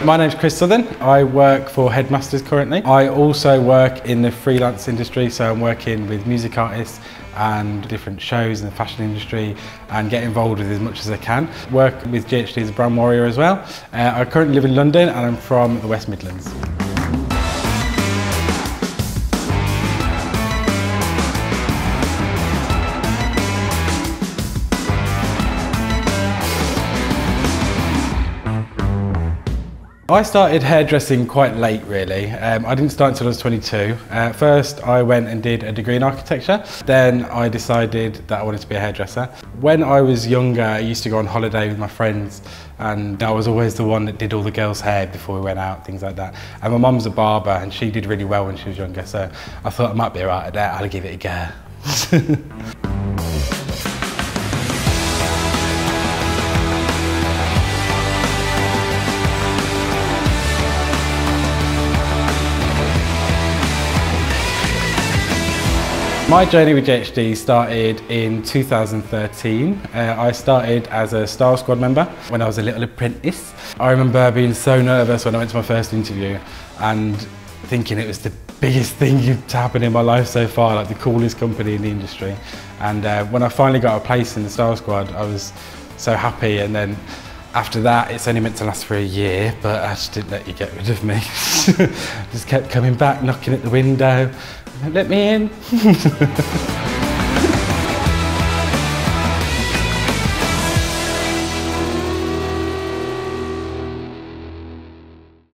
My name's Chris Southern. I work for Headmasters currently. I also work in the freelance industry, so I'm working with music artists and different shows in the fashion industry and get involved with as much as I can. Work with GHD as a brand warrior as well. I currently live in London and I'm from the West Midlands. I started hairdressing quite late really. I didn't start until I was 22. First I went and did a degree in architecture. Then I decided that I wanted to be a hairdresser. When I was younger I used to go on holiday with my friends and I was always the one that did all the girls' hair before we went out, things like that. And my mum's a barber and she did really well when she was younger, so I thought I might be alright at that, I'll give it a go. My journey with GHD started in 2013. I started as a Star Squad member when I was a little apprentice. I remember being so nervous when I went to my first interview and thinking it was the biggest thing to happen in my life so far, like the coolest company in the industry. And when I finally got a place in the Star Squad, I was so happy. And then after that, it's only meant to last for a year, but I just didn't let you get rid of me. Just kept coming back, knocking at the window. Let me in.